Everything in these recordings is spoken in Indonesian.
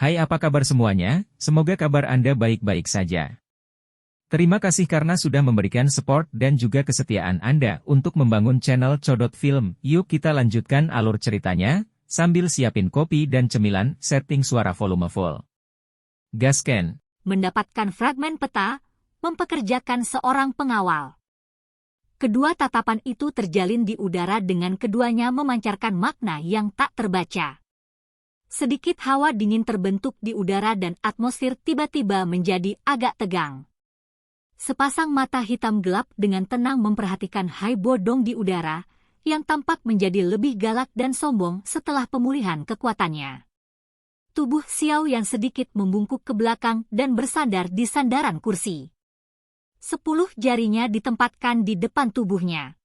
Hai, apa kabar semuanya? Semoga kabar Anda baik-baik saja. Terima kasih karena sudah memberikan support dan juga kesetiaan Anda untuk membangun channel Codot Film. Yuk kita lanjutkan alur ceritanya, sambil siapin kopi dan cemilan, setting suara volume full. Gasken. Mendapatkan fragmen peta, mempekerjakan seorang pengawal. Kedua tatapan itu terjalin di udara dengan keduanya memancarkan makna yang tak terbaca. Sedikit hawa dingin terbentuk di udara dan atmosfer tiba-tiba menjadi agak tegang. Sepasang mata hitam gelap dengan tenang memperhatikan Hai Bodong di udara, yang tampak menjadi lebih galak dan sombong setelah pemulihan kekuatannya. Tubuh Xiao yang sedikit membungkuk ke belakang dan bersandar di sandaran kursi. 10 jarinya ditempatkan di depan tubuhnya.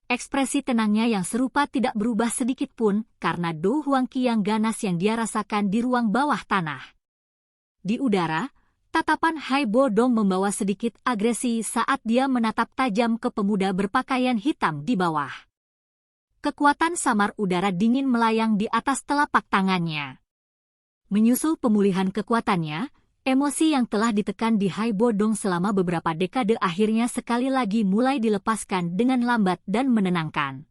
Ekspresi tenangnya yang serupa tidak berubah sedikit pun karena Do Huangqi yang ganas yang dia rasakan di ruang bawah tanah. Di udara, tatapan Hai Bodong membawa sedikit agresi saat dia menatap tajam ke pemuda berpakaian hitam di bawah. Kekuatan samar udara dingin melayang di atas telapak tangannya. Menyusul pemulihan kekuatannya, emosi yang telah ditekan di Hai Bodong selama beberapa dekade akhirnya sekali lagi mulai dilepaskan dengan lambat dan menenangkan.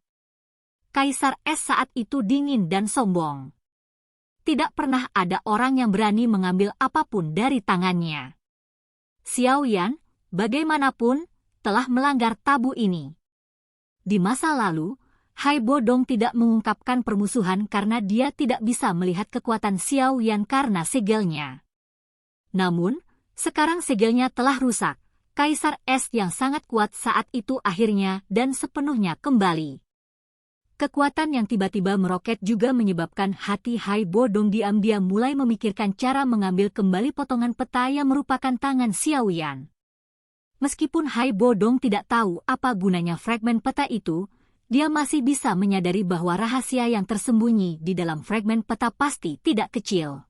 Kaisar Es saat itu dingin dan sombong. Tidak pernah ada orang yang berani mengambil apapun dari tangannya. Xiao Yan, bagaimanapun, telah melanggar tabu ini. Di masa lalu, Hai Bodong tidak mengungkapkan permusuhan karena dia tidak bisa melihat kekuatan Xiao Yan karena segelnya. Namun, sekarang segelnya telah rusak. Kaisar Es yang sangat kuat saat itu akhirnya dan sepenuhnya kembali. Kekuatan yang tiba-tiba meroket juga menyebabkan hati Hai Bodong diam-diam mulai memikirkan cara mengambil kembali potongan peta yang merupakan tangan Xiao Yan. Meskipun Hai Bodong tidak tahu apa gunanya fragmen peta itu, dia masih bisa menyadari bahwa rahasia yang tersembunyi di dalam fragmen peta pasti tidak kecil.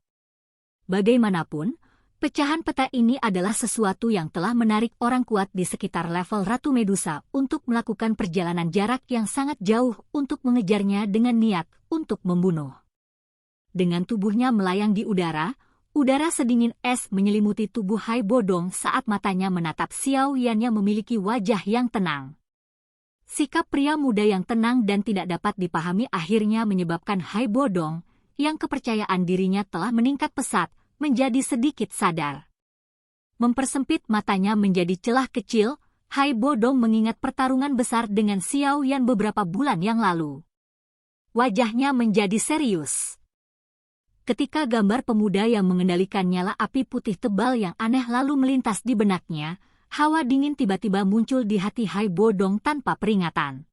Bagaimanapun, pecahan peta ini adalah sesuatu yang telah menarik orang kuat di sekitar level Ratu Medusa untuk melakukan perjalanan jarak yang sangat jauh untuk mengejarnya dengan niat untuk membunuh. Dengan tubuhnya melayang di udara sedingin es menyelimuti tubuh Hai Bodong saat matanya menatap Xiao Yan yang memiliki wajah yang tenang. Sikap pria muda yang tenang dan tidak dapat dipahami akhirnya menyebabkan Hai Bodong, yang kepercayaan dirinya telah meningkat pesat, menjadi sedikit sadar. Mempersempit matanya menjadi celah kecil, Hai Bodong mengingat pertarungan besar dengan Xiao Yan beberapa bulan yang lalu. Wajahnya menjadi serius. Ketika gambar pemuda yang mengendalikan nyala api putih tebal yang aneh lalu melintas di benaknya, hawa dingin tiba-tiba muncul di hati Hai Bodong tanpa peringatan.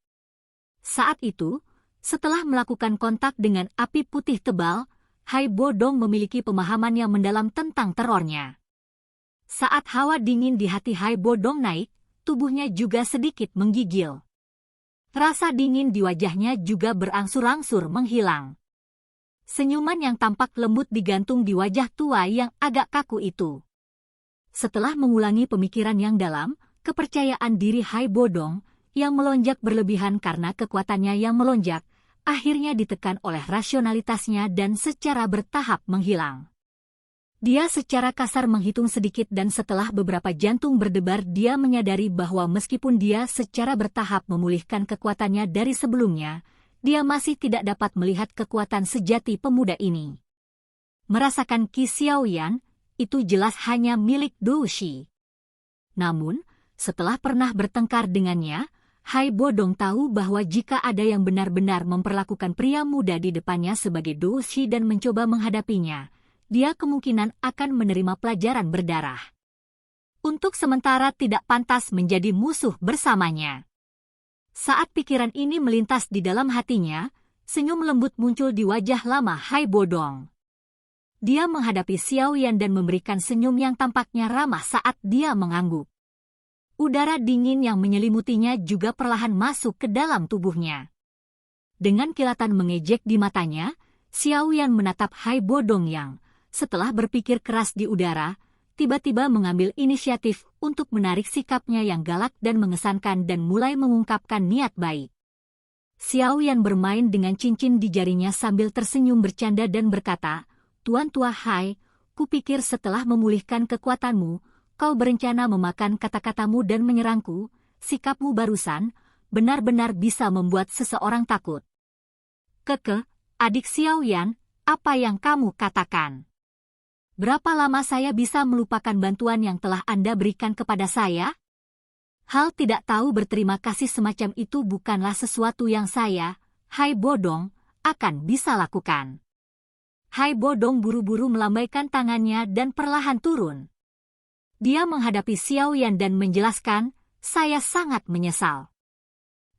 Saat itu, setelah melakukan kontak dengan api putih tebal, Hai Bodong memiliki pemahaman yang mendalam tentang terornya. Saat hawa dingin di hati Hai Bodong naik, tubuhnya juga sedikit menggigil. Rasa dingin di wajahnya juga berangsur-angsur menghilang. Senyuman yang tampak lembut digantung di wajah tua yang agak kaku itu. Setelah mengulangi pemikiran yang dalam, kepercayaan diri Hai Bodong, yang melonjak berlebihan karena kekuatannya yang melonjak, akhirnya ditekan oleh rasionalitasnya dan secara bertahap menghilang. Dia secara kasar menghitung sedikit dan setelah beberapa jantung berdebar dia menyadari bahwa meskipun dia secara bertahap memulihkan kekuatannya dari sebelumnya, dia masih tidak dapat melihat kekuatan sejati pemuda ini. Merasakan Qi Xiao Yan, itu jelas hanya milik Du Shi. Namun, setelah pernah bertengkar dengannya, Hai Bodong tahu bahwa jika ada yang benar-benar memperlakukan pria muda di depannya sebagai Du Shi dan mencoba menghadapinya, dia kemungkinan akan menerima pelajaran berdarah. Untuk sementara tidak pantas menjadi musuh bersamanya. Saat pikiran ini melintas di dalam hatinya, senyum lembut muncul di wajah lama Hai Bodong. Dia menghadapi Xiao Yan dan memberikan senyum yang tampaknya ramah saat dia mengangguk. Udara dingin yang menyelimutinya juga perlahan masuk ke dalam tubuhnya. Dengan kilatan mengejek di matanya, Xiao Yan menatap Hai Bodong yang, setelah berpikir keras di udara, tiba-tiba mengambil inisiatif untuk menarik sikapnya yang galak dan mengesankan dan mulai mengungkapkan niat baik. Xiao Yan bermain dengan cincin di jarinya sambil tersenyum bercanda dan berkata, Tuan Tua Hai, kupikir setelah memulihkan kekuatanmu, kau berencana memakan kata-katamu dan menyerangku. Sikapmu barusan benar-benar bisa membuat seseorang takut. Keke, adik Xiao Yan, apa yang kamu katakan? Berapa lama saya bisa melupakan bantuan yang telah Anda berikan kepada saya? Hal tidak tahu berterima kasih semacam itu bukanlah sesuatu yang saya, Hai Bodong, akan bisa lakukan. Hai Bodong buru-buru melambaikan tangannya dan perlahan turun. Dia menghadapi Xiao Yan dan menjelaskan, saya sangat menyesal.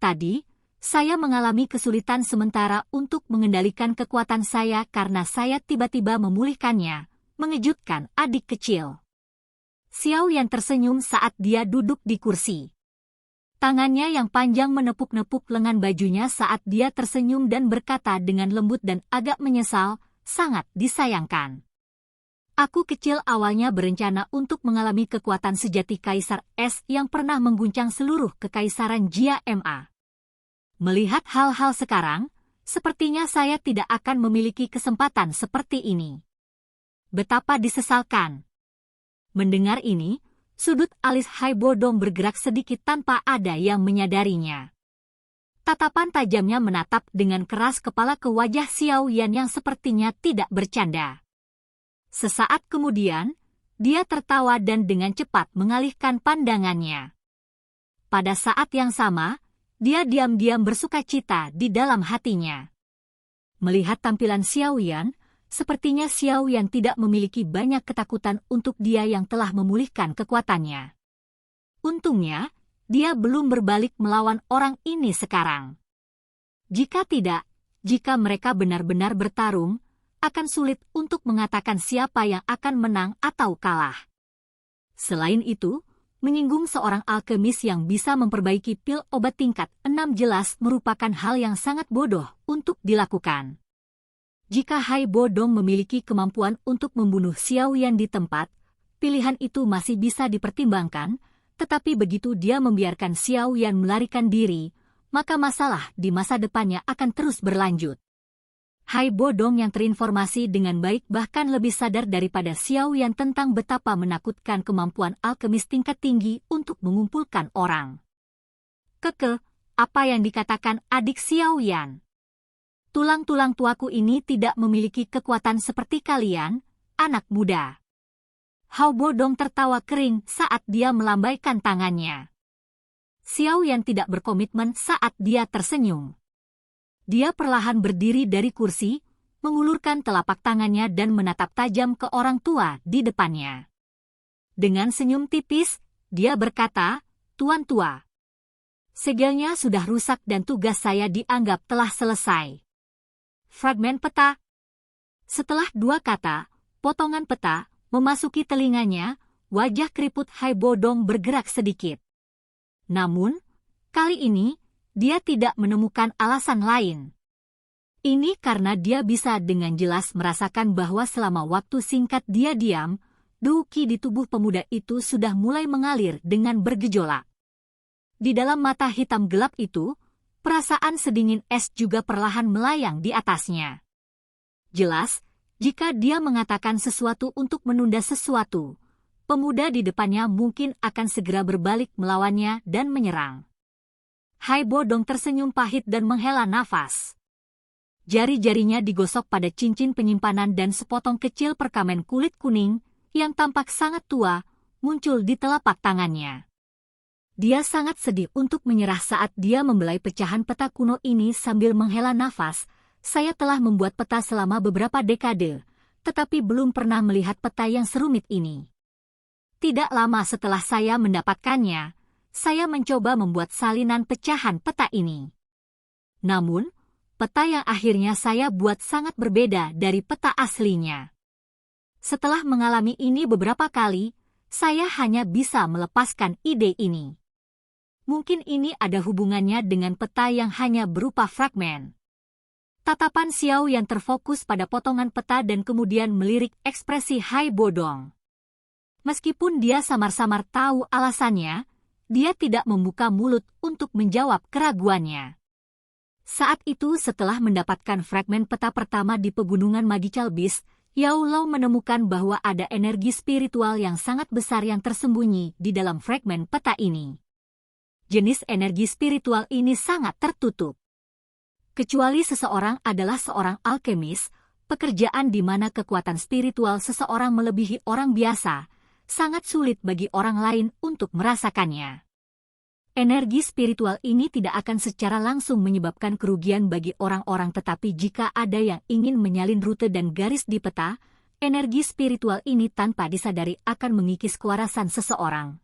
Tadi, saya mengalami kesulitan sementara untuk mengendalikan kekuatan saya karena saya tiba-tiba memulihkannya, mengejutkan adik kecil. Xiao Yan tersenyum saat dia duduk di kursi. Tangannya yang panjang menepuk-nepuk lengan bajunya saat dia tersenyum dan berkata dengan lembut dan agak menyesal, sangat disayangkan. Aku kecil awalnya berencana untuk mengalami kekuatan sejati Kaisar Es yang pernah mengguncang seluruh kekaisaran Jia Ma. Melihat hal-hal sekarang, sepertinya saya tidak akan memiliki kesempatan seperti ini. Betapa disesalkan. Mendengar ini, sudut alis Hai Bodong bergerak sedikit tanpa ada yang menyadarinya. Tatapan tajamnya menatap dengan keras kepala ke wajah Xiao Yan yang sepertinya tidak bercanda. Sesaat kemudian, dia tertawa dan dengan cepat mengalihkan pandangannya. Pada saat yang sama, dia diam-diam bersukacita di dalam hatinya. Melihat tampilan Xiao Yan, sepertinya Xiao Yan tidak memiliki banyak ketakutan untuk dia yang telah memulihkan kekuatannya. Untungnya, dia belum berbalik melawan orang ini sekarang. Jika tidak, jika mereka benar-benar bertarung, akan sulit untuk mengatakan siapa yang akan menang atau kalah. Selain itu, menyinggung seorang alkemis yang bisa memperbaiki pil obat tingkat 6 jelas merupakan hal yang sangat bodoh untuk dilakukan. Jika Hai Bodong memiliki kemampuan untuk membunuh Xiao Yan di tempat, pilihan itu masih bisa dipertimbangkan, tetapi begitu dia membiarkan Xiao Yan melarikan diri, maka masalah di masa depannya akan terus berlanjut. Hai Bodong yang terinformasi dengan baik bahkan lebih sadar daripada Xiao Yan tentang betapa menakutkan kemampuan alkemis tingkat tinggi untuk mengumpulkan orang. Keke, apa yang dikatakan adik Xiao Yan? Tulang-tulang tuaku ini tidak memiliki kekuatan seperti kalian, anak muda. Hai Bodong tertawa kering saat dia melambaikan tangannya. Xiao Yan tidak berkomitmen saat dia tersenyum. Dia perlahan berdiri dari kursi, mengulurkan telapak tangannya dan menatap tajam ke orang tua di depannya. Dengan senyum tipis, dia berkata, Tuan Tua. Segelnya sudah rusak dan tugas saya dianggap telah selesai. Fragmen peta. Setelah dua kata, potongan peta, memasuki telinganya, wajah keriput Hai Bodong bergerak sedikit. Namun, kali ini, dia tidak menemukan alasan lain. Ini karena dia bisa dengan jelas merasakan bahwa selama waktu singkat dia diam, Duki di tubuh pemuda itu sudah mulai mengalir dengan bergejolak. Di dalam mata hitam gelap itu, perasaan sedingin es juga perlahan melayang di atasnya. Jelas, jika dia mengatakan sesuatu untuk menunda sesuatu, pemuda di depannya mungkin akan segera berbalik melawannya dan menyerang. Hai Bodong tersenyum pahit dan menghela nafas. Jari-jarinya digosok pada cincin penyimpanan dan sepotong kecil perkamen kulit kuning, yang tampak sangat tua, muncul di telapak tangannya. Dia sangat sedih untuk menyerah saat dia membelai pecahan peta kuno ini sambil menghela nafas. Saya telah membuat peta selama beberapa dekade, tetapi belum pernah melihat peta yang serumit ini. Tidak lama setelah saya mendapatkannya, saya mencoba membuat salinan pecahan peta ini. Namun, peta yang akhirnya saya buat sangat berbeda dari peta aslinya. Setelah mengalami ini beberapa kali, saya hanya bisa melepaskan ide ini. Mungkin ini ada hubungannya dengan peta yang hanya berupa fragmen. Tatapan Xiao yang terfokus pada potongan peta dan kemudian melirik ekspresi Hai Bodong. Meskipun dia samar-samar tahu alasannya, dia tidak membuka mulut untuk menjawab keraguannya. Saat itu setelah mendapatkan fragmen peta pertama di pegunungan Magical Beast, Yao Lao menemukan bahwa ada energi spiritual yang sangat besar yang tersembunyi di dalam fragmen peta ini. Jenis energi spiritual ini sangat tertutup. Kecuali seseorang adalah seorang alkemis, pekerjaan di mana kekuatan spiritual seseorang melebihi orang biasa, sangat sulit bagi orang lain untuk merasakannya. Energi spiritual ini tidak akan secara langsung menyebabkan kerugian bagi orang-orang, tetapi jika ada yang ingin menyalin rute dan garis di peta, energi spiritual ini tanpa disadari akan mengikis kewarasan seseorang.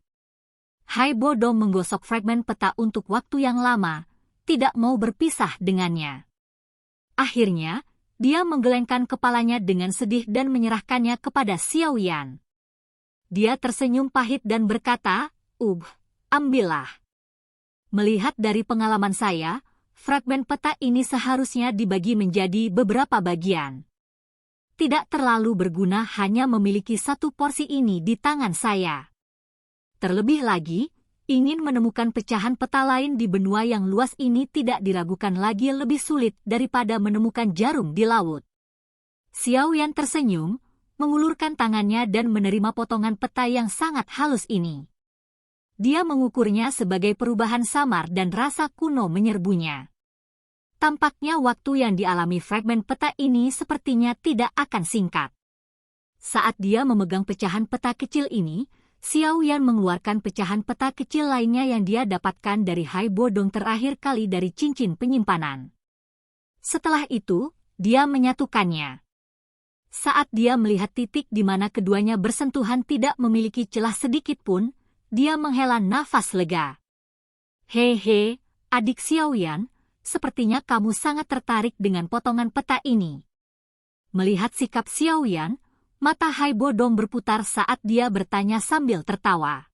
Hai Bodong menggosok fragmen peta untuk waktu yang lama, tidak mau berpisah dengannya. Akhirnya, dia menggelengkan kepalanya dengan sedih dan menyerahkannya kepada Xiao Yan. Dia tersenyum pahit dan berkata, ambillah. Melihat dari pengalaman saya, fragmen peta ini seharusnya dibagi menjadi beberapa bagian. Tidak terlalu berguna hanya memiliki satu porsi ini di tangan saya. Terlebih lagi, ingin menemukan pecahan peta lain di benua yang luas ini tidak diragukan lagi lebih sulit daripada menemukan jarum di laut. Xiao Yan tersenyum, mengulurkan tangannya dan menerima potongan peta yang sangat halus ini. Dia mengukurnya sebagai perubahan samar dan rasa kuno menyerbunya. Tampaknya waktu yang dialami fragmen peta ini sepertinya tidak akan singkat. Saat dia memegang pecahan peta kecil ini, Xiao Yan mengeluarkan pecahan peta kecil lainnya yang dia dapatkan dari Hai Bodong terakhir kali dari cincin penyimpanan. Setelah itu, dia menyatukannya. Saat dia melihat titik di mana keduanya bersentuhan tidak memiliki celah sedikit pun, dia menghela nafas lega. Hehe, adik Xiao Yan, sepertinya kamu sangat tertarik dengan potongan peta ini. Melihat sikap Xiao Yan, mata Hai Bodong berputar saat dia bertanya sambil tertawa.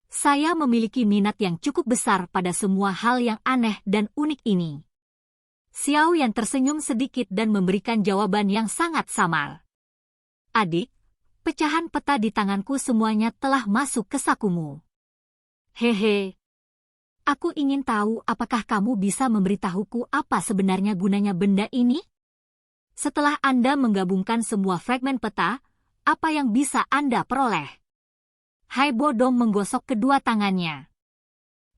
Saya memiliki minat yang cukup besar pada semua hal yang aneh dan unik ini. Xiao Yan tersenyum sedikit dan memberikan jawaban yang sangat samar. Adik, pecahan peta di tanganku semuanya telah masuk ke sakumu. Hehe. Aku ingin tahu apakah kamu bisa memberitahuku apa sebenarnya gunanya benda ini? Setelah Anda menggabungkan semua fragmen peta, apa yang bisa Anda peroleh? Hai Bodong menggosok kedua tangannya.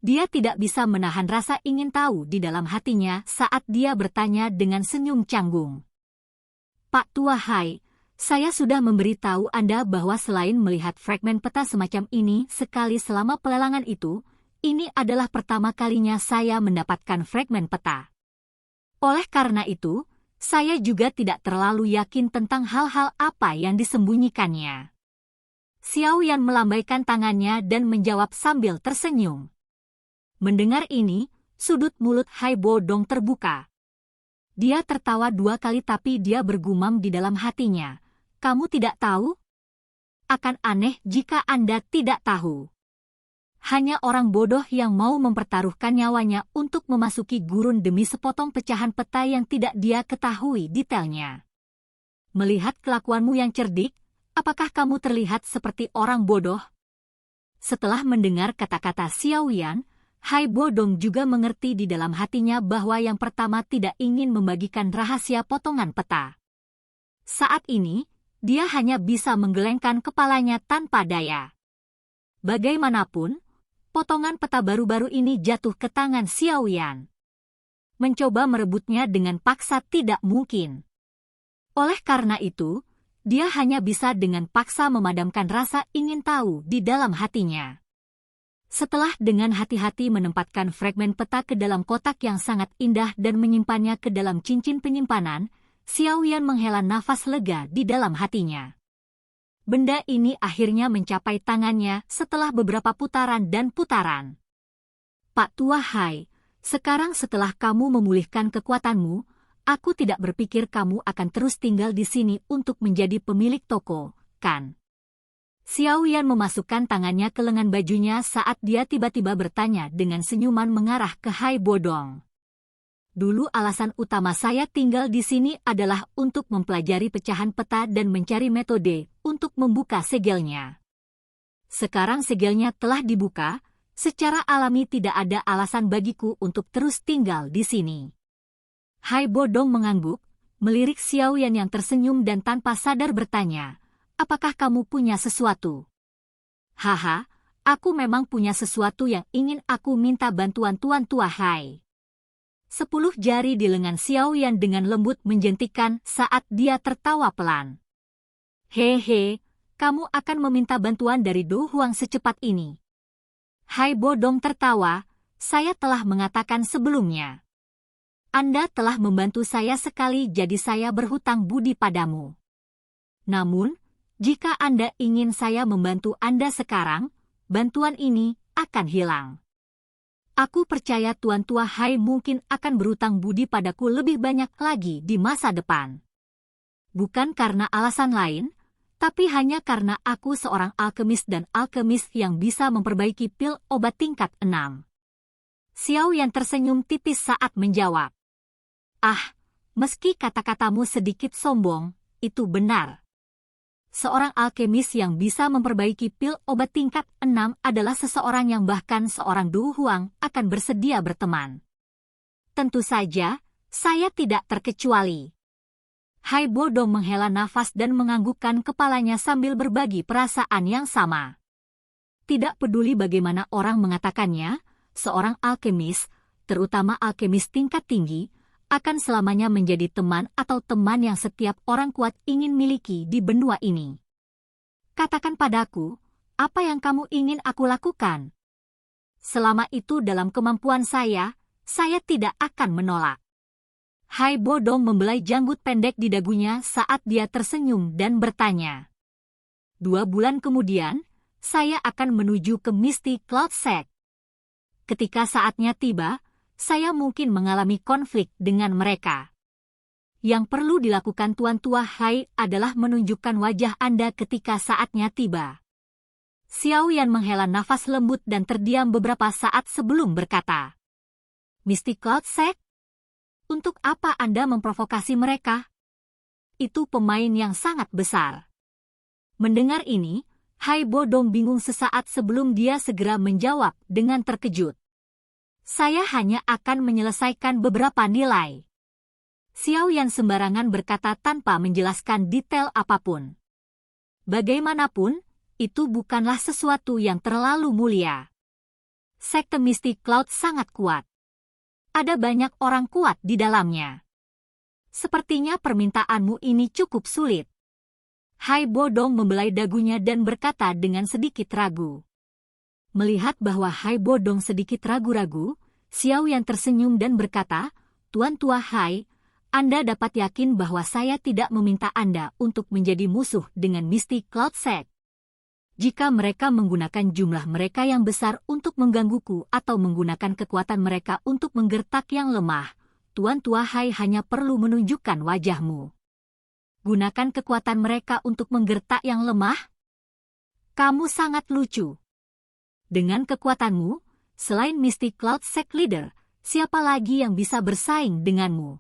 Dia tidak bisa menahan rasa ingin tahu di dalam hatinya saat dia bertanya dengan senyum canggung. Pak Tua Hai, saya sudah memberitahu Anda bahwa selain melihat fragmen peta semacam ini sekali selama pelelangan itu, ini adalah pertama kalinya saya mendapatkan fragmen peta. Oleh karena itu, saya juga tidak terlalu yakin tentang hal-hal apa yang disembunyikannya. Xiao Yan melambaikan tangannya dan menjawab sambil tersenyum. Mendengar ini, sudut mulut Hai Bodong terbuka. Dia tertawa 2 kali tapi dia bergumam di dalam hatinya. Kamu tidak tahu? Akan aneh jika Anda tidak tahu. Hanya orang bodoh yang mau mempertaruhkan nyawanya untuk memasuki gurun demi sepotong pecahan peta yang tidak dia ketahui detailnya. Melihat kelakuanmu yang cerdik, apakah kamu terlihat seperti orang bodoh? Setelah mendengar kata-kata Xiao Yan, Hai Bodong juga mengerti di dalam hatinya bahwa yang pertama tidak ingin membagikan rahasia potongan peta. Saat ini, dia hanya bisa menggelengkan kepalanya tanpa daya. Bagaimanapun, potongan peta baru-baru ini jatuh ke tangan Xiao Yan. Mencoba merebutnya dengan paksa tidak mungkin. Oleh karena itu, dia hanya bisa dengan paksa memadamkan rasa ingin tahu di dalam hatinya. Setelah dengan hati-hati menempatkan fragmen peta ke dalam kotak yang sangat indah dan menyimpannya ke dalam cincin penyimpanan, Xiao Yan menghela nafas lega di dalam hatinya. Benda ini akhirnya mencapai tangannya setelah beberapa putaran dan putaran. Pak Tua Hai, sekarang setelah kamu memulihkan kekuatanmu, aku tidak berpikir kamu akan terus tinggal di sini untuk menjadi pemilik toko, kan? Xiao Yan memasukkan tangannya ke lengan bajunya saat dia tiba-tiba bertanya dengan senyuman mengarah ke Hai Bodong. Dulu alasan utama saya tinggal di sini adalah untuk mempelajari pecahan peta dan mencari metode untuk membuka segelnya. Sekarang segelnya telah dibuka, secara alami tidak ada alasan bagiku untuk terus tinggal di sini. Hai Bodong mengangguk, melirik Xiaoyan yang tersenyum dan tanpa sadar bertanya, apakah kamu punya sesuatu? Haha, aku memang punya sesuatu yang ingin aku minta bantuan Tuan Tua Hai. 10 jari di lengan Xiaoyan dengan lembut menjentikan saat dia tertawa pelan. Hehe, kamu akan meminta bantuan dari Du Huang secepat ini. Hai Bodong tertawa, saya telah mengatakan sebelumnya. Anda telah membantu saya sekali jadi saya berhutang budi padamu. Namun, jika Anda ingin saya membantu Anda sekarang, bantuan ini akan hilang. Aku percaya Tuan Tua Hai mungkin akan berhutang budi padaku lebih banyak lagi di masa depan. Bukan karena alasan lain, tapi hanya karena aku seorang alkemis dan alkemis yang bisa memperbaiki pil obat tingkat 6. Xiaoyan tersenyum tipis saat menjawab. Ah, meski kata-katamu sedikit sombong, itu benar. Seorang alkemis yang bisa memperbaiki pil obat tingkat 6 adalah seseorang yang bahkan seorang Du Huang akan bersedia berteman. Tentu saja, saya tidak terkecuali. Hai Bodong menghela nafas dan menganggukkan kepalanya sambil berbagi perasaan yang sama. Tidak peduli bagaimana orang mengatakannya, seorang alkemis, terutama alkemis tingkat tinggi, akan selamanya menjadi teman atau teman yang setiap orang kuat ingin miliki di benua ini. Katakan padaku, apa yang kamu ingin aku lakukan? Selama itu dalam kemampuan saya tidak akan menolak. Hai Bodong membelai janggut pendek di dagunya saat dia tersenyum dan bertanya. 2 bulan kemudian, saya akan menuju ke Misty Cloud Sect. Ketika saatnya tiba, saya mungkin mengalami konflik dengan mereka. Yang perlu dilakukan Tuan Tua Hai adalah menunjukkan wajah Anda ketika saatnya tiba. Xiaoyan menghela nafas lembut dan terdiam beberapa saat sebelum berkata. Misty Cloud Sect? Untuk apa Anda memprovokasi mereka? Itu pemain yang sangat besar. Mendengar ini, Hai Bodong bingung sesaat sebelum dia segera menjawab dengan terkejut. Saya hanya akan menyelesaikan beberapa nilai. Xiaoyan sembarangan berkata tanpa menjelaskan detail apapun. Bagaimanapun, itu bukanlah sesuatu yang terlalu mulia. Sekte Misty Cloud sangat kuat. Ada banyak orang kuat di dalamnya. Sepertinya permintaanmu ini cukup sulit. Hai Bodong membelai dagunya dan berkata dengan sedikit ragu. Melihat bahwa Hai Bodong sedikit ragu-ragu, Xiaoyan tersenyum dan berkata, Tuan Tua Hai, Anda dapat yakin bahwa saya tidak meminta Anda untuk menjadi musuh dengan Misty Cloud Sect. Jika mereka menggunakan jumlah mereka yang besar untuk menggangguku atau menggunakan kekuatan mereka untuk menggertak yang lemah, Tuan Tua Hai hanya perlu menunjukkan wajahmu. Gunakan kekuatan mereka untuk menggertak yang lemah? Kamu sangat lucu. Dengan kekuatanmu, selain Misty Cloud Sect Leader, siapa lagi yang bisa bersaing denganmu?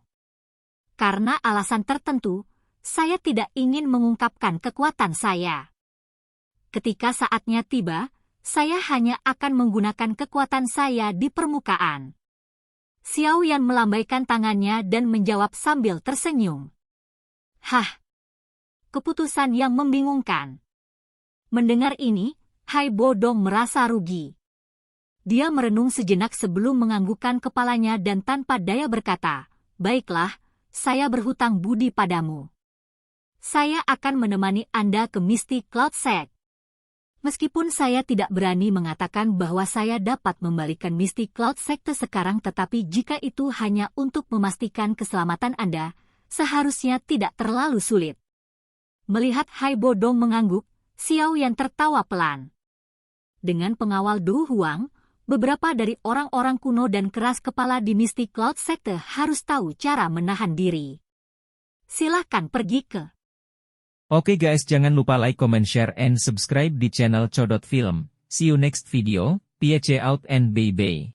Karena alasan tertentu, saya tidak ingin mengungkapkan kekuatan saya. Ketika saatnya tiba, saya hanya akan menggunakan kekuatan saya di permukaan. Xiaoyan melambaikan tangannya dan menjawab sambil tersenyum. Hah, keputusan yang membingungkan. Mendengar ini, Hai Bodong merasa rugi. Dia merenung sejenak sebelum menganggukkan kepalanya dan tanpa daya berkata, baiklah, saya berhutang budi padamu. Saya akan menemani Anda ke Misty Cloud Sect. Meskipun saya tidak berani mengatakan bahwa saya dapat membalikan Misty Cloud Sect sekarang, tetapi jika itu hanya untuk memastikan keselamatan Anda, seharusnya tidak terlalu sulit. Melihat Hai Bodong mengangguk, Xiaoyan tertawa pelan. Dengan pengawal Du Huang, beberapa dari orang-orang kuno dan keras kepala di Misty Cloud Sector harus tahu cara menahan diri. Silahkan pergi ke. Oke guys, jangan lupa like, comment, share, and subscribe di channel Codot Film. See you next video, peace out and bye-bye.